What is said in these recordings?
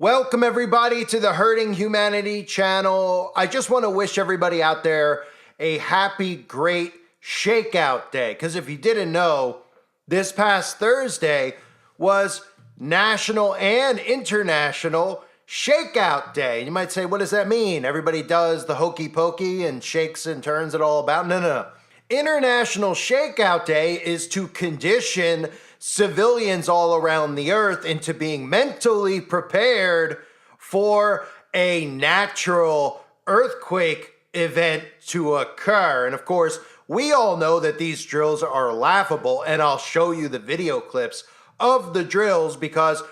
Welcome everybody to the Hurting Humanity channel. I just want to wish everybody out there a happy, great Shakeout Day. Because if you didn't know, this past Thursday was National and International Shakeout Day. You might say, what does that mean? Everybody does the hokey pokey and shakes and turns it all about? No. International Shakeout Day is to condition civilians all around the earth into being mentally prepared for a natural earthquake event to occur. And of course, we all know that these drills are laughable, and I'll show you the video clips of the drills because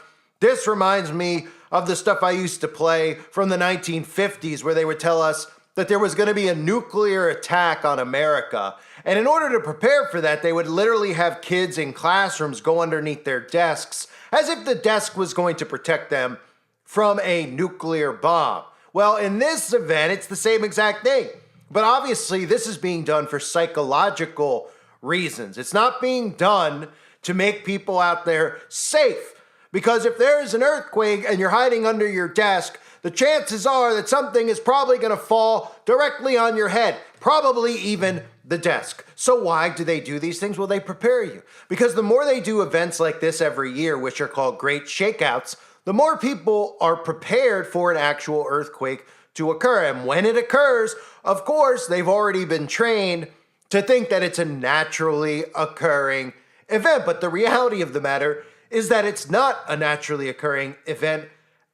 this reminds me of the stuff I used to play from the 1950s where they would tell us that there was going to be a nuclear attack on America. And in order to prepare for that, they would literally have kids in classrooms go underneath their desks as if the desk was going to protect them from a nuclear bomb. Well, in this event, it's the same exact thing. But obviously, this is being done for psychological reasons. It's not being done to make people out there safe. Because if there is an earthquake and you're hiding under your desk, the chances are that something is probably going to fall directly on your head, probably even the desk. So why do they do these things? Well, they prepare you. Because the more they do events like this every year, which are called Great Shakeouts, the more people are prepared for an actual earthquake to occur. And when it occurs, of course, they've already been trained to think that it's a naturally occurring event. But the reality of the matter is that it's not a naturally occurring event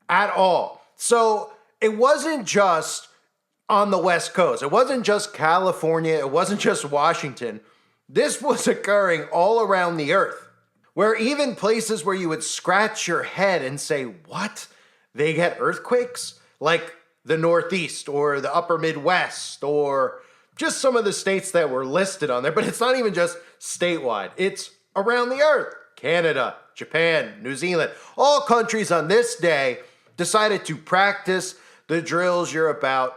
at all. So it wasn't just on the West Coast. It wasn't just California. It wasn't just Washington. This was occurring all around the earth, where even places where you would scratch your head and say, what? They get earthquakes? Like the Northeast or the Upper Midwest or just some of the states that were listed on there. But it's not even just statewide. It's around the earth. Canada, Japan, New Zealand, all countries on this day decided to practice the drills you're about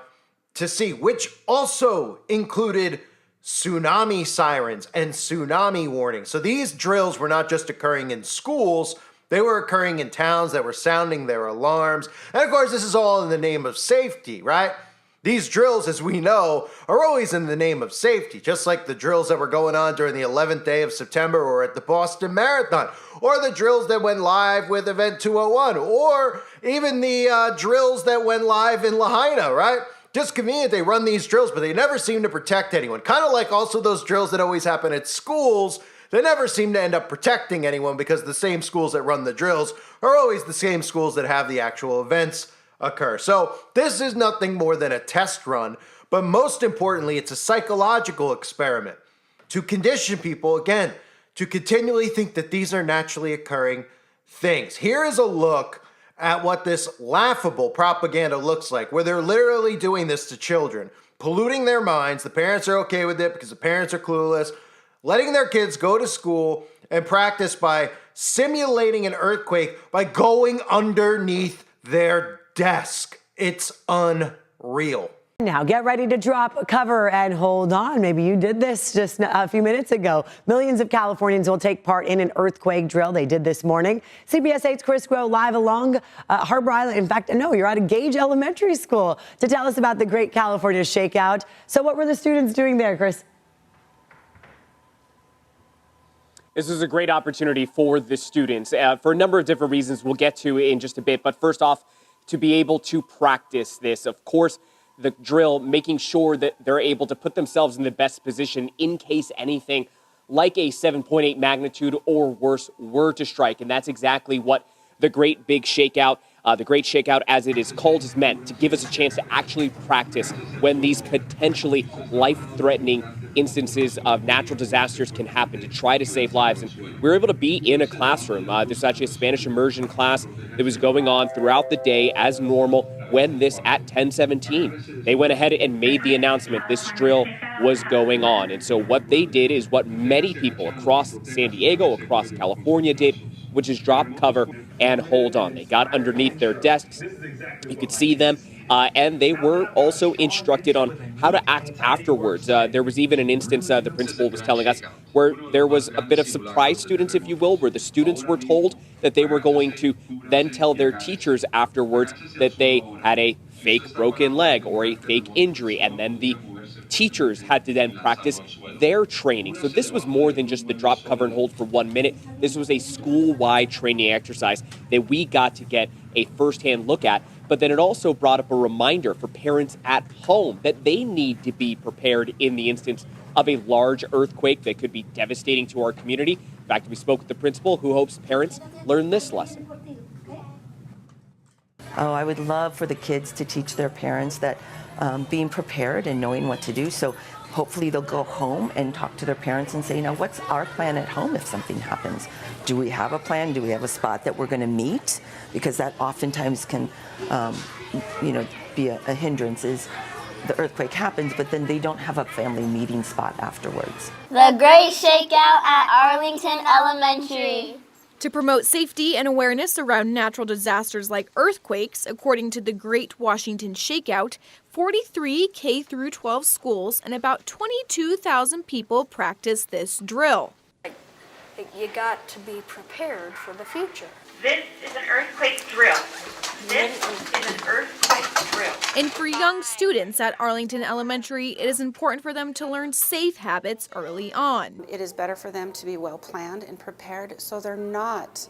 to see, which also included tsunami sirens and tsunami warnings. So these drills were not just occurring in schools, they were occurring in towns that were sounding their alarms. And of course, this is all in the name of safety, right? These drills, as we know, are always in the name of safety, just like the drills that were going on during the 11th day of September or at the Boston Marathon, or the drills that went live with Event 201, or even the drills that went live in Lahaina, right? Just convenient, they run these drills, but they never seem to protect anyone. Kind of like also those drills that always happen at schools, they never seem to end up protecting anyone because the same schools that run the drills are always the same schools that have the actual events occur. So this is nothing more than a test run, but most importantly, it's a psychological experiment to condition people, again, to continually think that these are naturally occurring things. Here is a look at what this laughable propaganda looks like, where they're literally doing this to children, polluting their minds. The parents are okay with it because the parents are clueless, letting their kids go to school and practice by simulating an earthquake by going underneath their desk. It's unreal. Now get ready to drop cover and hold on. Maybe you did this just a few minutes ago. Millions of Californians will take part in an earthquake drill. They did this morning. CBS 8's Chris Grow live along Harbor Island. In fact, no, you're at a Gage Elementary School to tell us about the Great California Shakeout. So what were the students doing there, Chris? This is a great opportunity for the students for a number of different reasons we'll get to in just a bit. But first off, to be able to practice this, of course, the drill, making sure that they're able to put themselves in the best position in case anything like a 7.8 magnitude or worse were to strike. And that's exactly what the Great Big Shakeout, the Great Shakeout as it is called, is meant to give us a chance to actually practice when these potentially life-threatening instances of natural disasters can happen, to try to save lives. And we were able to be in a classroom. There's actually a Spanish immersion class that was going on throughout the day as normal when this at 10:17, they went ahead and made the announcement this drill was going on. And so what they did is what many people across San Diego, across California did which is drop, cover, and hold on. They got underneath their desks. You could see them. And they were also instructed on how to act afterwards. There was even an instance, the principal was telling us, where there was a bit of surprise students, if you will, where the students were told that they were going to then tell their teachers afterwards that they had a fake broken leg or a fake injury, and then the teachers had to then practice their training. So this was more than just the drop, cover, and hold for 1 minute. This was a school-wide training exercise that we got to get a firsthand look at. But then it also brought up a reminder for parents at home that they need to be prepared in the instance of a large earthquake that could be devastating to our community. In fact, we spoke with the principal who hopes parents learn this lesson. Oh, I would love for the kids to teach their parents that being prepared and knowing what to do. So hopefully they'll go home and talk to their parents and say, what's our plan at home if something happens? Do we have a plan? Do we have a spot that we're going to meet? Because that oftentimes can, be a hindrance is the earthquake happens, but then they don't have a family meeting spot afterwards. The Great Shakeout at Arlington Elementary. To promote safety and awareness around natural disasters like earthquakes, according to the Great Washington Shakeout, 43 K-12 schools and about 22,000 people practice this drill. You got to be prepared for the future. This is an earthquake drill. This is an earthquake drill. And for young students at Arlington Elementary, it is important for them to learn safe habits early on. It is better for them to be well planned and prepared so they're not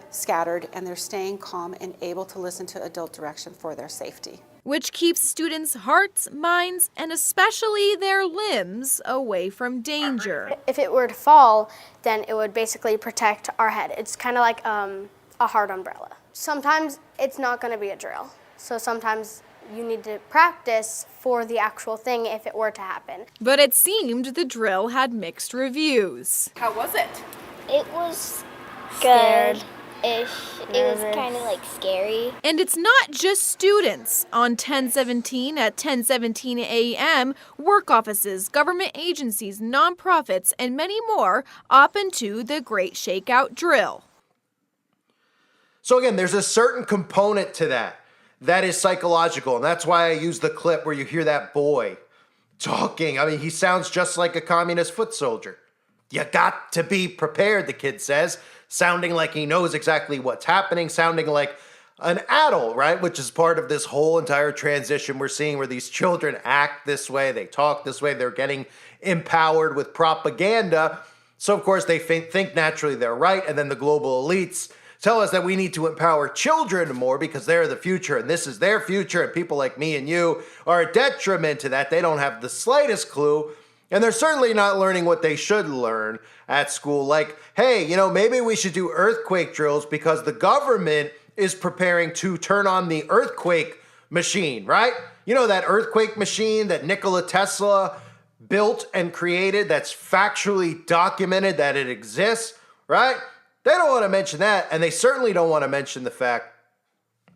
scattered and they're staying calm and able to listen to adult direction for their safety. Which keeps students' hearts, minds, and especially their limbs away from danger. If it were to fall, then it would basically protect our head. It's kind of like a hard umbrella. Sometimes it's not going to be a drill. So sometimes you need to practice for the actual thing if it were to happen. But it seemed the drill had mixed reviews. How was it? It was good-ish. It was kind of like scary. And it's not just students. On 1017 at 10:17 a.m., work offices, government agencies, nonprofits, and many more opt into the Great Shakeout drill. So again, there's a certain component to that is psychological. And that's why I use the clip where you hear that boy talking. I mean, he sounds just like a communist foot soldier. You got to be prepared, the kid says, sounding like he knows exactly what's happening, sounding like an adult, right? Which is part of this whole entire transition we're seeing where these children act this way, they talk this way, they're getting empowered with propaganda. So, of course, they think naturally they're right, and then the global elites tell us that we need to empower children more because they're the future and this is their future, and people like me and you are a detriment to that. They don't have the slightest clue, and they're certainly not learning what they should learn at school. Like, hey, maybe we should do earthquake drills because the government is preparing to turn on the earthquake machine, right? That earthquake machine that Nikola Tesla built and created, that's factually documented that it exists, right? They don't want to mention that, and they certainly don't want to mention the fact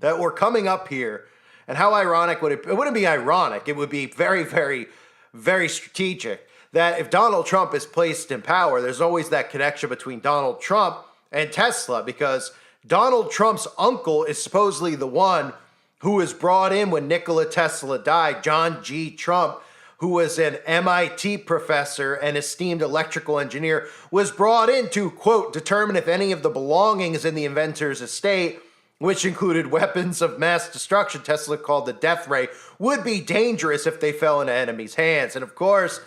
that we're coming up here. And how ironic would it wouldn't be ironic, it would be very, very, very strategic that if Donald Trump is placed in power, there's always that connection between Donald Trump and Tesla, because Donald Trump's uncle is supposedly the one who was brought in when Nikola Tesla died, John G. Trump, who was an MIT professor and esteemed electrical engineer, was brought in to, quote, determine if any of the belongings in the inventor's estate, which included weapons of mass destruction Tesla called the death ray, would be dangerous if they fell into enemies' hands. And of course,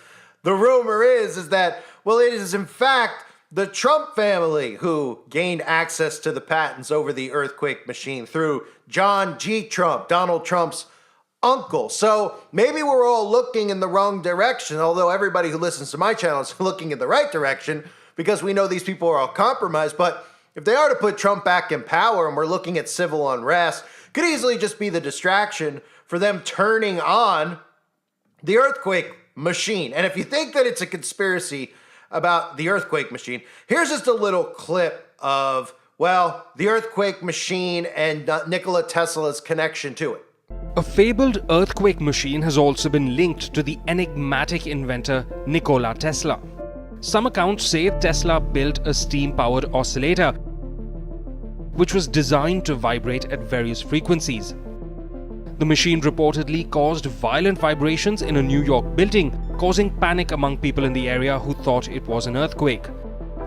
the rumor is that, well, it is in fact the Trump family who gained access to the patents over the earthquake machine through John G. Trump, Donald Trump's uncle. So maybe we're all looking in the wrong direction, although everybody who listens to my channel is looking in the right direction because we know these people are all compromised. But if they are to put Trump back in power and we're looking at civil unrest, could easily just be the distraction for them turning on the earthquake machine. And if you think that it's a conspiracy about the earthquake machine, here's just a little clip of, well, the earthquake machine and Nikola Tesla's connection to it. A fabled earthquake machine has also been linked to the enigmatic inventor Nikola Tesla. Some accounts say Tesla built a steam-powered oscillator, which was designed to vibrate at various frequencies. The machine reportedly caused violent vibrations in a New York building, causing panic among people in the area who thought it was an earthquake.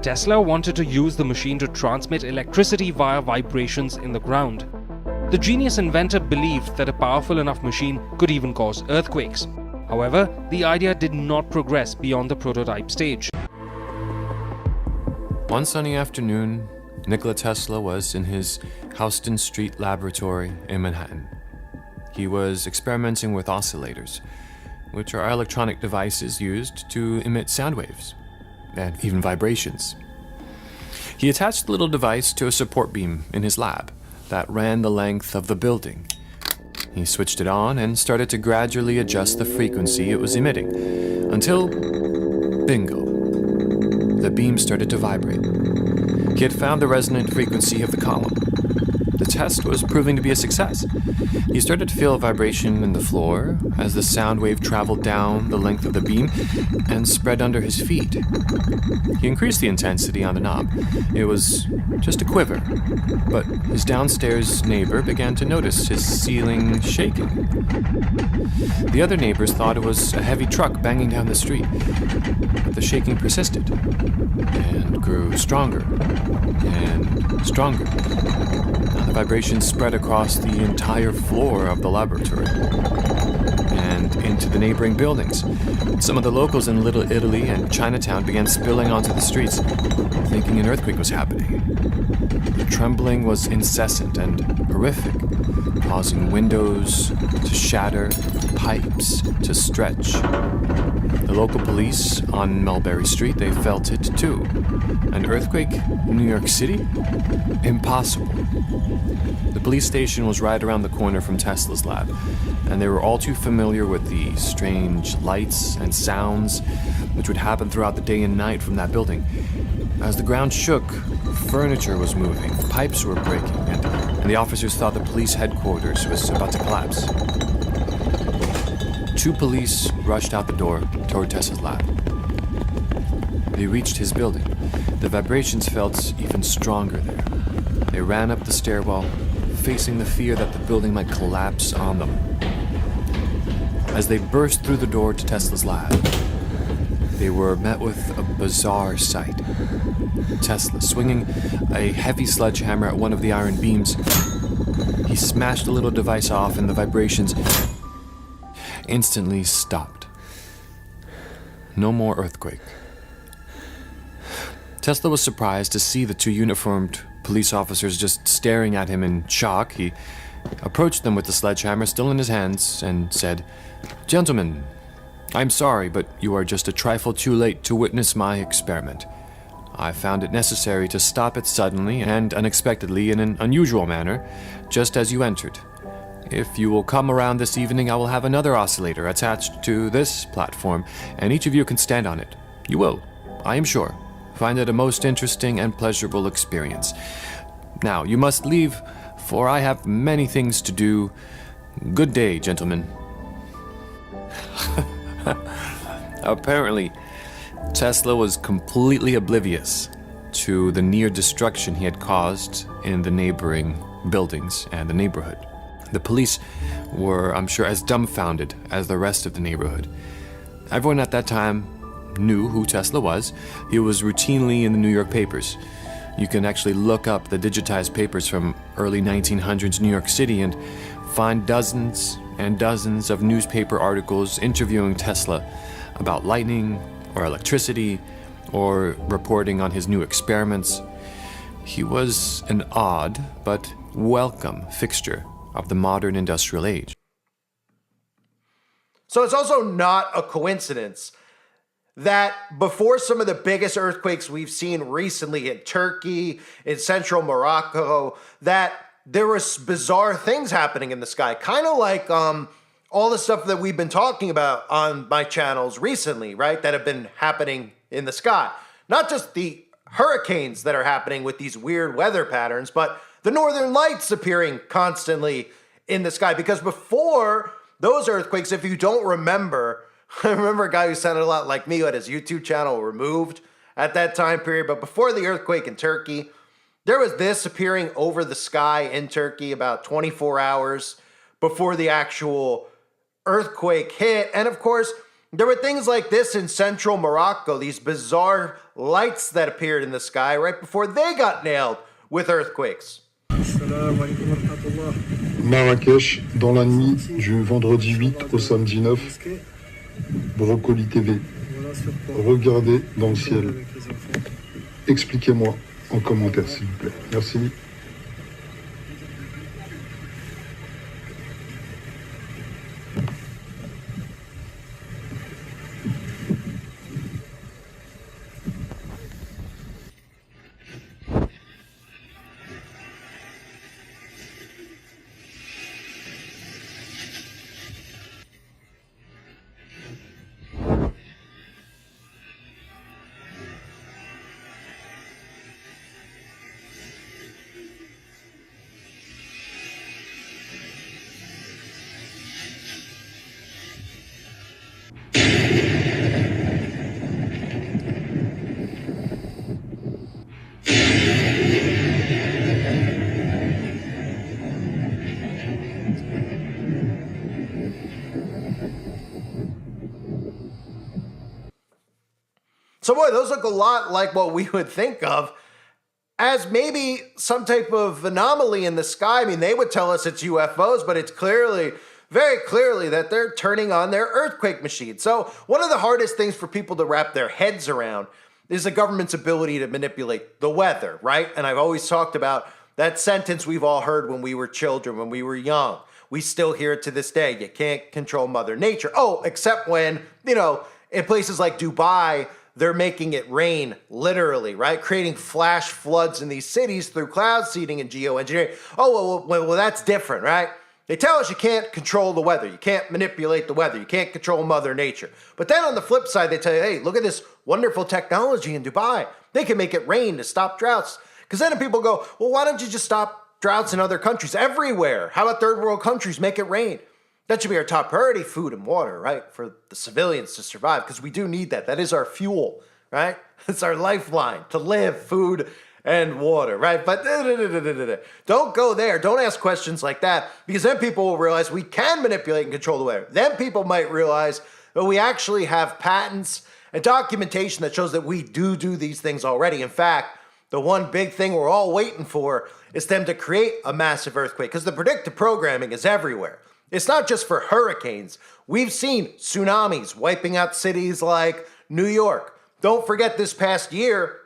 Tesla wanted to use the machine to transmit electricity via vibrations in the ground. The genius inventor believed that a powerful enough machine could even cause earthquakes. However, the idea did not progress beyond the prototype stage. One sunny afternoon, Nikola Tesla was in his Houston Street laboratory in Manhattan. He was experimenting with oscillators, which are electronic devices used to emit sound waves and even vibrations. He attached the little device to a support beam in his lab that ran the length of the building. He switched it on and started to gradually adjust the frequency it was emitting until, bingo, the beam started to vibrate. He had found the resonant frequency of the column. The test was proving to be a success. He started to feel a vibration in the floor as the sound wave traveled down the length of the beam and spread under his feet. He increased the intensity on the knob. It was just a quiver, but his downstairs neighbor began to notice his ceiling shaking. The other neighbors thought it was a heavy truck banging down the street, but the shaking persisted and grew stronger and stronger. The vibrations spread across the entire floor of the laboratory and into the neighboring buildings. Some of the locals in Little Italy and Chinatown began spilling onto the streets, thinking an earthquake was happening. The trembling was incessant and horrific, causing windows to shatter, pipes to stretch. The local police on Mulberry Street, they felt it too. An earthquake in New York City? Impossible. The police station was right around the corner from Tesla's lab, and they were all too familiar with the strange lights and sounds which would happen throughout the day and night from that building. As the ground shook, furniture was moving, pipes were breaking, and the officers thought the police headquarters was about to collapse. 2 police rushed out the door toward Tesla's lab. They reached his building. The vibrations felt even stronger there. They ran up the stairwell, facing the fear that the building might collapse on them. As they burst through the door to Tesla's lab, they were met with a bizarre sight. Tesla, swinging a heavy sledgehammer at one of the iron beams, he smashed the little device off, and the vibrations instantly stopped. No more earthquake. Tesla was surprised to see the 2 uniformed police officers just staring at him in shock. He approached them with the sledgehammer still in his hands and said, "Gentlemen, I'm sorry, but you are just a trifle too late to witness my experiment. I found it necessary to stop it suddenly and unexpectedly in an unusual manner, just as you entered. If you will come around this evening, I will have another oscillator attached to this platform, and each of you can stand on it. You will, I am sure, find it a most interesting and pleasurable experience. Now, you must leave, for I have many things to do. Good day, gentlemen." Apparently, Tesla was completely oblivious to the near destruction he had caused in the neighboring buildings and the neighborhood. The police were, I'm sure, as dumbfounded as the rest of the neighborhood. Everyone at that time knew who Tesla was. He was routinely in the New York papers. You can actually look up the digitized papers from early 1900s New York City and find dozens and dozens of newspaper articles interviewing Tesla about lightning or electricity or reporting on his new experiments. He was an odd but welcome fixture of the modern industrial age. So it's also not a coincidence that before some of the biggest earthquakes we've seen recently in Turkey, in central Morocco, that there was bizarre things happening in the sky, kind of like all the stuff that we've been talking about on my channels recently, right, that have been happening in the sky. Not just the hurricanes that are happening with these weird weather patterns, but the northern lights appearing constantly in the sky. Because before those earthquakes, if you don't remember, I remember a guy who sounded a lot like me who had his YouTube channel removed at that time period. But before the earthquake in Turkey, there was this appearing over the sky in Turkey about 24 hours before the actual earthquake hit. And of course, there were things like this in central Morocco, these bizarre lights that appeared in the sky right before they got nailed with earthquakes. Marrakech, dans la nuit du vendredi 8 au samedi 9, Brocoli TV. Regardez dans le ciel. Expliquez-moi en commentaire, s'il vous plaît. Merci. So boy, those look a lot like what we would think of as maybe some type of anomaly in the sky. I mean, they would tell us it's UFOs, but it's clearly, very clearly, that they're turning on their earthquake machine. So one of the hardest things for people to wrap their heads around is the government's ability to manipulate the weather, right? And I've always talked about that sentence we've all heard when we were children, when we were young. We still hear it to this day. You can't control Mother Nature. Oh, except when, in places like Dubai, they're making it rain, literally, right? Creating flash floods in these cities through cloud seeding and geoengineering. Oh, well, that's different, right? They tell us you can't control the weather. You can't manipulate the weather. You can't control Mother Nature. But then on the flip side, they tell you, hey, look at this wonderful technology in Dubai. They can make it rain to stop droughts. Because then people go, well, why don't you just stop droughts in other countries everywhere? How about third world countries make it rain? That should be our top priority, food and water, right? For the civilians to survive, because we do need that. That is our fuel, right? It's our lifeline to live, food and water, right? But don't go there. Don't ask questions like that, because then people will realize we can manipulate and control the weather. Then people might realize that we actually have patents and documentation that shows that we do these things already. In fact, the one big thing we're all waiting for is them to create a massive earthquake, because the predictive programming is everywhere. It's not just for hurricanes. We've seen tsunamis wiping out cities like New York. Don't forget this past year,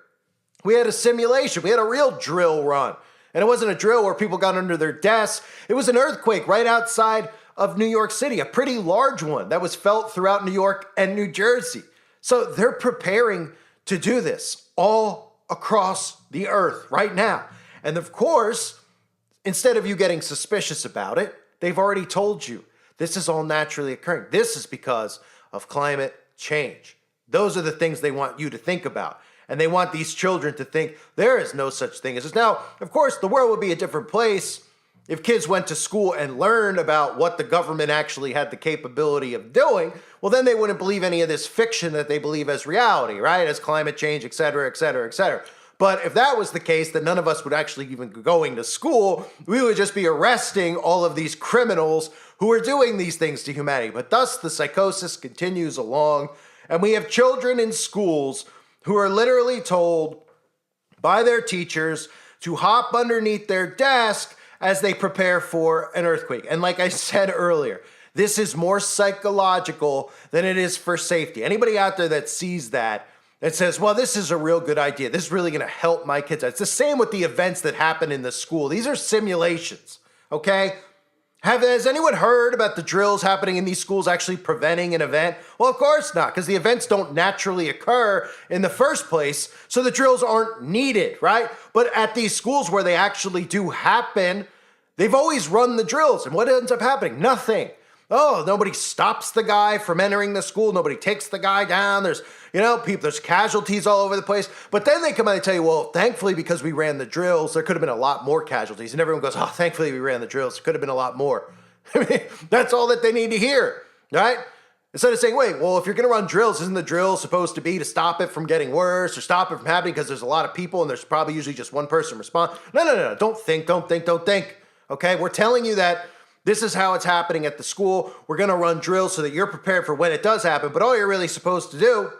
we had a simulation. We had a real drill run. And it wasn't a drill where people got under their desks. It was an earthquake right outside of New York City, a pretty large one that was felt throughout New York and New Jersey. So they're preparing to do this all across the earth right now. And of course, instead of you getting suspicious about it, they've already told you this is all naturally occurring. This is because of climate change. Those are the things they want you to think about. And they want these children to think there is no such thing as this. Now, of course, the world would be a different place if kids went to school and learned about what the government actually had the capability of doing. Well, then they wouldn't believe any of this fiction that they believe as reality, right? As climate change, et cetera, et cetera, et cetera. But if that was the case, then none of us would actually even be going to school. We would just be arresting all of these criminals who are doing these things to humanity. But thus the psychosis continues along, and we have children in schools who are literally told by their teachers to hop underneath their desk as they prepare for an earthquake. And like I said earlier, this is more psychological than it is for safety. Anybody out there that sees that and says, well, this is a real good idea, this is really going to help my kids. It's the same with the events that happen in the school. These are simulations, okay? Has anyone heard about the drills happening in these schools actually preventing an event? Well, of course not, because the events don't naturally occur in the first place, so the drills aren't needed, right? But at these schools where they actually do happen, they've always run the drills, and what ends up happening? Nothing. Oh, nobody stops the guy from entering the school. Nobody takes the guy down. There's, there's casualties all over the place. But then they come out and tell you, well, thankfully, because we ran the drills, there could have been a lot more casualties. And everyone goes, oh, thankfully we ran the drills. There could have been a lot more. I mean, that's all that they need to hear, right? Instead of saying, wait, well, if you're going to run drills, isn't the drill supposed to be to stop it from getting worse or stop it from happening because there's a lot of people and there's probably usually just one person respond? No. Don't think. Okay? We're telling you that this is how it's happening at the school. We're going to run drills so that you're prepared for when it does happen. But all you're really supposed to do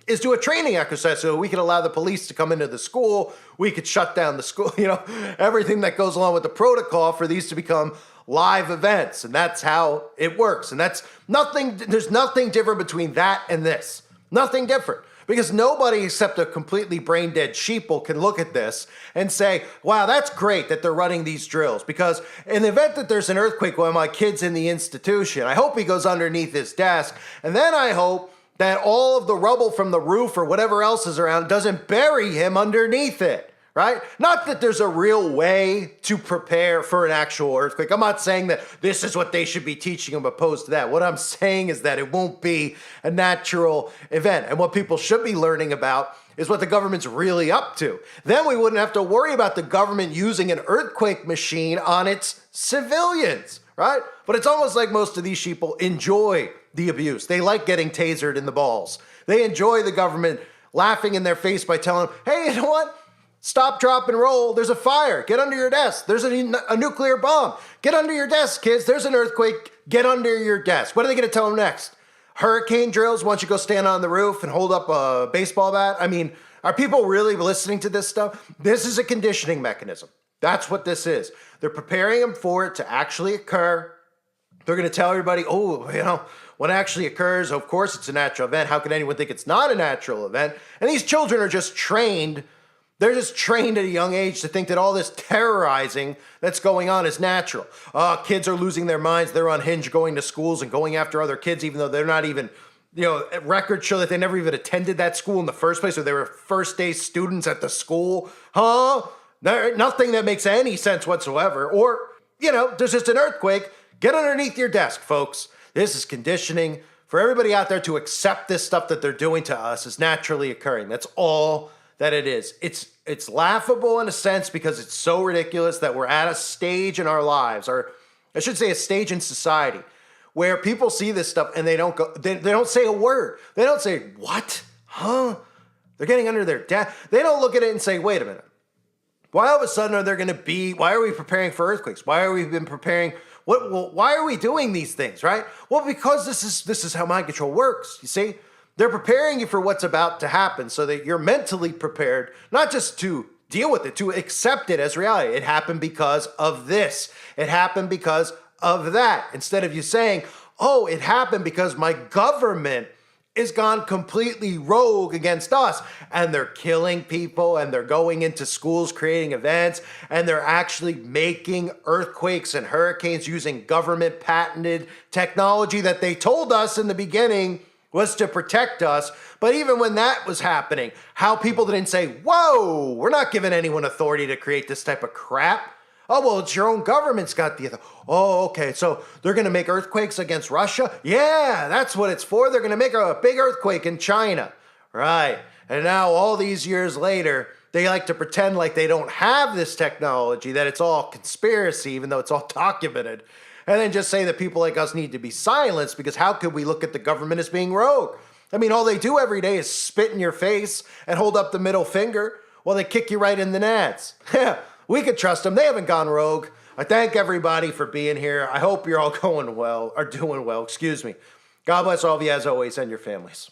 is do a training exercise so we can allow the police to come into the school. We could shut down the school, everything that goes along with the protocol for these to become live events. And that's how it works. And there's nothing different between that and this. Nothing different. Because nobody except a completely brain dead sheeple can look at this and say, wow, that's great that they're running these drills. Because in the event that there's an earthquake while my kid's in the institution, I hope he goes underneath his desk. And then I hope that all of the rubble from the roof or whatever else is around doesn't bury him underneath it, right? Not that there's a real way to prepare for an actual earthquake. I'm not saying that this is what they should be teaching them opposed to that. What I'm saying is that it won't be a natural event. And what people should be learning about is what the government's really up to. Then we wouldn't have to worry about the government using an earthquake machine on its civilians, right? But it's almost like most of these sheeple enjoy the abuse. They like getting tasered in the balls. They enjoy the government laughing in their face by telling them, hey, you know what? Stop, drop, and roll. There's a fire. Get under your desk. There's a nuclear bomb. Get under your desk, kids. There's an earthquake. Get under your desk. What are they going to tell them next? Hurricane drills once you go stand on the roof and hold up a baseball bat? I mean, are people really listening to this stuff? This is a conditioning mechanism. That's what this is. They're preparing them for it to actually occur. They're going to tell everybody, what actually occurs, of course it's a natural event. How can anyone think it's not a natural event? And these children are just trained. They're just trained at a young age to think that all this terrorizing that's going on is natural. Kids are losing their minds. They're unhinged going to schools and going after other kids, even though they're not even, records show that they never even attended that school in the first place, or they were first day students at the school. Nothing that makes any sense whatsoever. Or, there's just an earthquake. Get underneath your desk, folks. This is conditioning for everybody out there to accept this stuff that they're doing to us is naturally occurring. That's all that it is. It's laughable in a sense because it's so ridiculous that we're at a stage in our lives, or I should say a stage in society, where people see this stuff and they don't say a word. They don't say, what? Huh? They're getting under their desk. They don't look at it and say, wait a minute. Why all of a sudden why are we preparing for earthquakes? Why are we been preparing? Why are we doing these things, right? Well, because this is how mind control works, you see? They're preparing you for what's about to happen so that you're mentally prepared, not just to deal with it, to accept it as reality. It happened because of this. It happened because of that. Instead of you saying, oh, it happened because my government is gone completely rogue against us, and they're killing people, and they're going into schools creating events, and they're actually making earthquakes and hurricanes using government patented technology that they told us in the beginning was to protect us. But even when that was happening, how people didn't say, whoa, we're not giving anyone authority to create this type of crap. Oh, well, it's your own government's got the authority. Oh, okay, so they're going to make earthquakes against Russia? Yeah, that's what it's for. They're going to make a big earthquake in China. Right. And now all these years later, they like to pretend like they don't have this technology, that it's all conspiracy, even though it's all documented. And then just say that people like us need to be silenced, because how could we look at the government as being rogue? I mean, all they do every day is spit in your face and hold up the middle finger while they kick you right in the nads. Yeah. We could trust them. They haven't gone rogue. I thank everybody for being here. I hope you're all doing well. God bless all of you as always and your families.